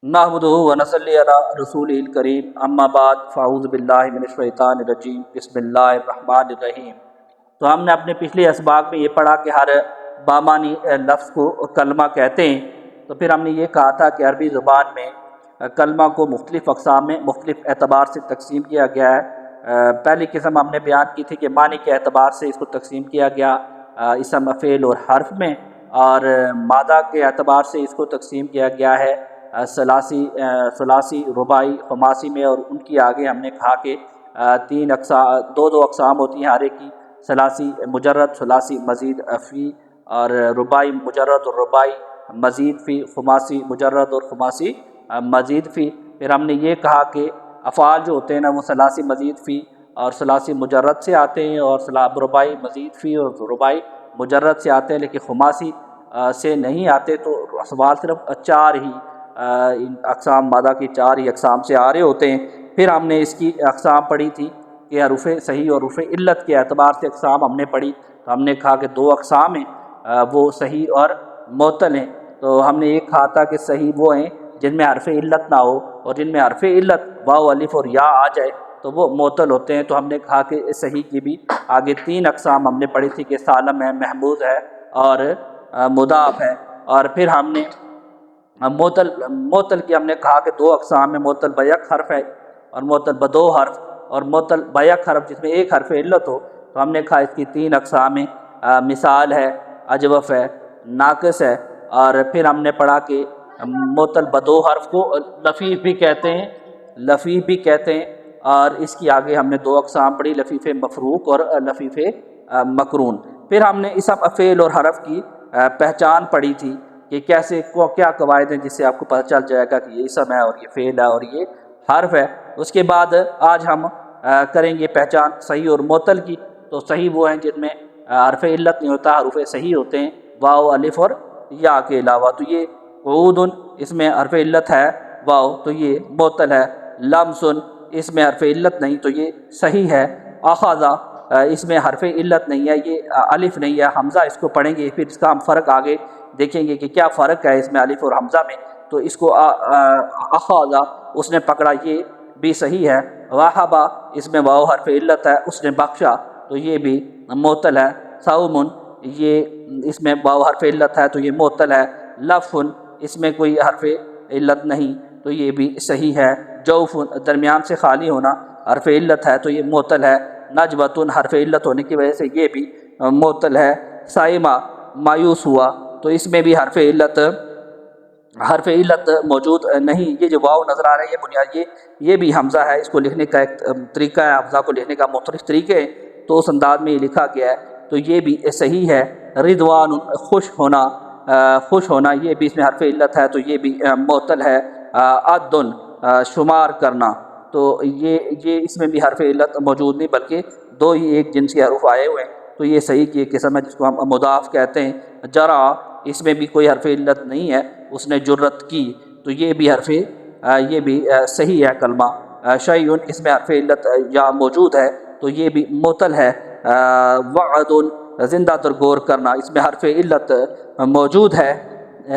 نحمدہ و نصلی علی رسولہ الکریم اما بعد فاعوذ باللہ من الشیطان الرجیم بسم اللہ الرحمن الرحیم۔ تو ہم نے اپنے پچھلے اسباق میں یہ پڑھا کہ ہر بامانی لفظ کو کلمہ کہتے ہیں۔ تو پھر ہم نے یہ کہا تھا کہ عربی زبان میں کلمہ کو مختلف اقسام میں مختلف اعتبار سے تقسیم کیا گیا ہے۔ پہلی قسم ہم نے بیان کی تھی کہ معنی کے اعتبار سے اس کو تقسیم کیا گیا اسم فعل اور حرف میں، اور مادہ کے اعتبار سے اس کو تقسیم کیا گیا ہے ثلاثی رباعی خماسی میں، اور ان کی آگے ہم نے کہا کہ دو اقسام ہوتی ہیں ہر ایک کی، ثلاثی مجرد، ثلاثی مزید فی، اور رباعی مجرد اور رباعی مزید فی، خماسی مجرد اور خماسی مزید فی۔ پھر ہم نے یہ کہا کہ افعال جو ہوتے ہیں نا وہ ثلاثی مزید فی اور ثلاثی مجرد سے آتے ہیں، اور رباعی مزید فی اور رباعی مجرد سے آتے ہیں، لیکن خماسی سے نہیں آتے۔ تو سوال صرف چار ہی اقسام، مادہ کی چار ہی اقسام سے آ رہے ہوتے ہیں۔ پھر ہم نے اس کی اقسام پڑھی تھی کہ حروف صحیح اور حروف علت کے اعتبار سے اقسام ہم نے پڑھی۔ تو ہم نے کہا کہ دو اقسام ہیں، وہ صحیح اور معتل ہیں۔ تو ہم نے یہ کہا تھا کہ صحیح وہ ہیں جن میں حرف علت نہ ہو، اور جن میں حرف علت واو الف اور یا آ جائے تو وہ معتل ہوتے ہیں۔ تو ہم نے کہا کہ صحیح کی بھی آگے تین اقسام ہم نے پڑھی تھی کہ سالم ہے، محمود ہے اور مضاف ہے۔ اور پھر ہم نے معتل کی ہم نے کہا کہ دو اقسام میں، معتل بیک حرف ہے اور معتل بدو حرف، اور معتل بیک حرف جس میں ایک حرف علت ہو۔ تو ہم نے کہا اس کی تین اقسام ہیں، مثال ہے، اجوف ہے، ناقص ہے۔ اور پھر ہم نے پڑھا کہ معتل بدو حرف کو لفیف بھی کہتے ہیں، اور اس کی آگے ہم نے دو اقسام پڑھی، لفیف مفروق اور لفیف مقرون۔ پھر ہم نے اسم فعل اور حرف کی پہچان پڑھی تھی کہ کیسے کیا قواعد ہیں جس سے آپ کو پتہ چل جائے گا کہ یہ اسم ہے اور یہ فعل ہے اور یہ حرف ہے۔ اس کے بعد آج ہم کریں گے پہچان صحیح اور معتل کی۔ تو صحیح وہ ہیں جن میں حرف علت نہیں ہوتا، حروف صحیح ہوتے ہیں واو الف اور یا کے علاوہ۔ تو یہ قعود، اس میں حرف علت ہے واو، تو یہ معتل ہے۔ لمس، اس میں حرف علت نہیں تو یہ صحیح ہے۔ اخذ، اس میں حرف علت نہیں ہے، یہ الف نہیں ہے، حمزہ اس کو پڑھیں گے، پھر اس کا ہم فرق آگے دیکھیں گے کہ کیا فرق ہے اس میں الف اور حمزہ میں۔ تو اس کو اخذ، اس نے پکڑا، یہ بھی صحیح ہے۔ وہبا، اس میں واو حرف علت ہے، اس نے بخشا، تو یہ بھی معتل ہے۔ صوم، یہ اس میں واو حرف علت ہے تو یہ معتل ہے۔ لف، اس میں کوئی حرف علت نہیں تو یہ بھی صحیح ہے۔ جوف، درمیان سے خالی ہونا، حرف علت ہے تو یہ معتل ہے۔ نجوۃ، حرف علت ہونے کی وجہ سے یہ بھی معتل ہے۔ صائمہ، مایوس ہوا، تو اس میں بھی حرف علت موجود نہیں۔ یہ جو واو نظر آ رہا ہے یہ بنیاد یہ بھی حمزہ ہے، اس کو لکھنے کا ایک طریقہ ہے، حمزہ کو لکھنے کا مختلف طریقے ہیں، تو اس انداز میں یہ لکھا گیا ہے، تو یہ بھی صحیح ہے۔ رضوان، خوش ہونا، یہ بھی اس میں حرف علت ہے تو یہ بھی معتل ہے۔ عدن، شمار کرنا، تو یہ اس میں بھی حرف علت موجود نہیں بلکہ دو ہی ایک جنس کے حروف آئے ہوئے ہیں، تو یہ صحیح کی ایک قسم ہے جس کو ہم مضاف کہتے ہیں۔ جرا، اس میں بھی کوئی حرف علت نہیں ہے، اس نے جرت کی، تو یہ بھی صحیح ہے کلمہ۔ شیئن، اس میں حرف علت یا موجود ہے تو یہ بھی معتل ہے۔ وعد، زندہ تر غور کرنا، اس میں حرف علت موجود ہے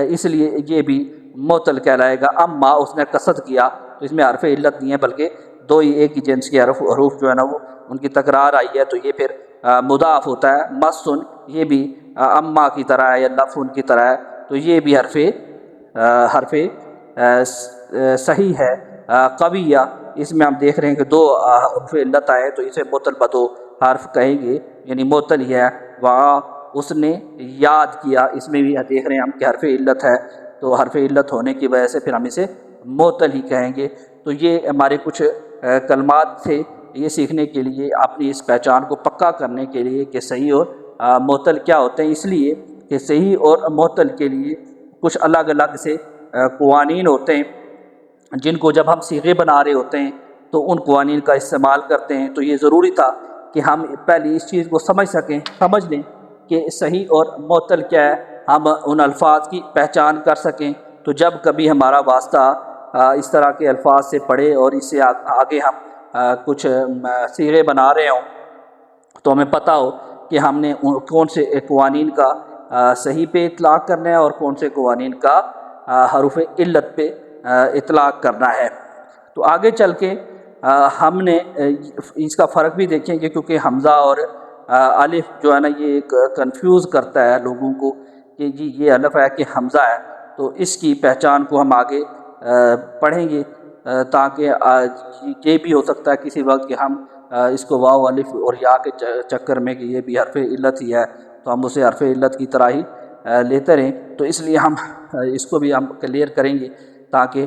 اس لیے یہ بھی معتل کہلائے گا۔ اما، اس نے قصد کیا، تو اس میں حرف علت نہیں ہے بلکہ دو ہی ایک ہی جنس کے حروف جو ہے نا وہ ان کی تکرار آئی ہے تو یہ پھر مضاف ہوتا ہے۔ مسن، یہ بھی اما کی طرح ہے یا لفن کی طرح ہے تو یہ بھی حرف صحیح ہے۔ قویہ، اس میں ہم دیکھ رہے ہیں کہ دو حرف علت آئے تو اسے معتل بدو حرف کہیں گے، یعنی معتل ہی ہے۔ وعا، اس نے یاد کیا، اس میں بھی دیکھ رہے ہیں ہم کہ حرف علت ہے، تو حرف علت ہونے کی وجہ سے پھر ہم اسے معتل ہی کہیں گے۔ تو یہ ہمارے کچھ کلمات تھے یہ سیکھنے کے لیے، اپنی اس پہچان کو پکا کرنے کے لیے کہ صحیح اور معتل کیا ہوتے ہیں، اس لیے کہ صحیح اور معتل کے لیے کچھ الگ الگ سے قوانین ہوتے ہیں جن کو جب ہم صیغے بنا رہے ہوتے ہیں تو ان قوانین کا استعمال کرتے ہیں۔ تو یہ ضروری تھا کہ ہم پہلے اس چیز کو سمجھ لیں کہ صحیح اور معتل کیا ہے، ہم ان الفاظ کی پہچان کر سکیں۔ تو جب کبھی ہمارا واسطہ اس طرح کے الفاظ سے پڑھے اور اس سے آگے ہم کچھ صیغے بنا رہے ہوں تو ہمیں پتہ ہو کہ ہم نے کون سے قوانین کا صحیح پہ اطلاق کرنا ہے اور کون سے قوانین کا حروف علت پہ اطلاق کرنا ہے۔ تو آگے چل کے ہم نے اس کا فرق بھی دیکھیں گے، کیونکہ حمزہ اور الف جو ہے نا یہ کنفیوز کرتا ہے لوگوں کو کہ جی یہ الف ہے کہ حمزہ ہے، تو اس کی پہچان کو ہم آگے پڑھیں گے، تاکہ یہ بھی ہو سکتا ہے کسی وقت کہ ہم اس کو واو الف اور یا کے چکر میں کہ یہ بھی حرف علت ہی ہے تو ہم اسے حرف علت کی طرح ہی لیتے رہیں، تو اس لیے ہم اس کو بھی ہم کلیئر کریں گے تاکہ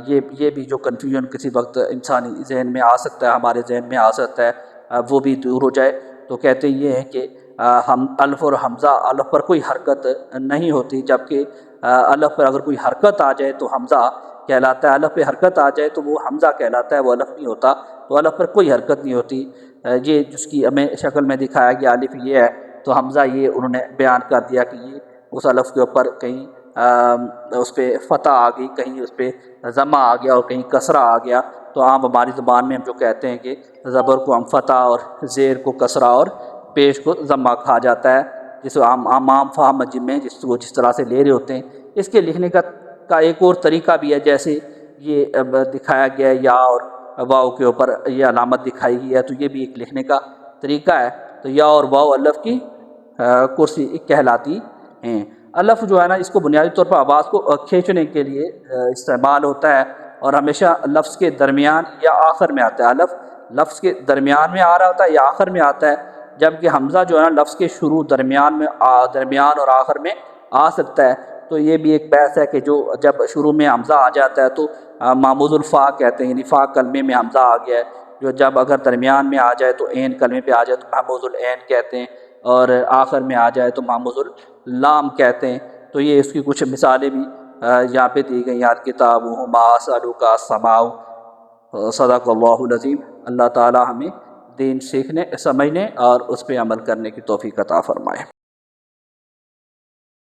یہ بھی جو کنفیوژن کسی وقت انسانی ذہن میں آ سکتا ہے، ہمارے ذہن میں آ سکتا ہے، وہ بھی دور ہو جائے۔ تو کہتے یہ ہیں کہ ہم الف اور حمزہ، الف پر کوئی حرکت نہیں ہوتی، جبکہ الف پر اگر کوئی حرکت آ جائے تو حمزہ کہلاتا ہے، الف پہ حرکت آ جائے تو وہ حمزہ کہلاتا ہے، وہ الف نہیں ہوتا۔ تو الف پر کوئی حرکت نہیں ہوتی، یہ جس کی ہمیں شکل میں دکھایا گیا الف یہ ہے، تو حمزہ یہ انہوں نے بیان کر دیا کہ یہ اس الف کے اوپر کہیں اس پہ فتح آ گئی، کہیں اس پہ ضمہ آ گیا اور کہیں کسرہ آ گیا۔ تو عام ہماری زبان میں ہم جو کہتے ہیں کہ زبر کو ہم فتح اور زیر کو کسرہ اور پیش کو ضمہ کھا جاتا ہے، جس عام فہم مجم میں جس طرح سے لے رہے ہوتے ہیں۔ اس کے لکھنے کا ایک اور طریقہ بھی ہے، جیسے یہ دکھایا گیا ہے یا اور واؤ کے اوپر یہ علامت دکھائی گئی ہے، تو یہ بھی ایک لکھنے کا طریقہ ہے۔ تو یا اور واؤ الف کی کرسی کہلاتی ہیں۔ الف جو ہے نا اس کو بنیادی طور پر آواز کو کھینچنے کے لیے استعمال ہوتا ہے، اور ہمیشہ لفظ کے درمیان یا آخر میں آتا ہے۔ الف لفظ کے درمیان میں آ رہا ہوتا ہے یا آخر میں آتا ہے، جبکہ حمزہ جو ہے نا لفظ کے شروع، درمیان اور آخر میں آ سکتا ہے۔ تو یہ بھی ایک بحث ہے کہ جب شروع میں حمزہ آ جاتا ہے تو معموز الفا کہتے ہیں، یعنی فا کلمے میں حمزہ آ گیا ہے، جب اگر درمیان میں آ جائے تو عین کلمے پہ آ جائے تو معموز العین کہتے ہیں، اور آخر میں آ جائے تو معموز اللام کہتے ہیں۔ تو یہ اس کی کچھ مثالیں بھی یہاں پہ دی گئی ہیں۔ کتاب ما اسألک السماء، صدق اللہ العظیم۔ اللہ تعالی ہمیں دین سیکھنے، سمجھنے اور اس پہ عمل کرنے کی توفیق عطا فرمائے۔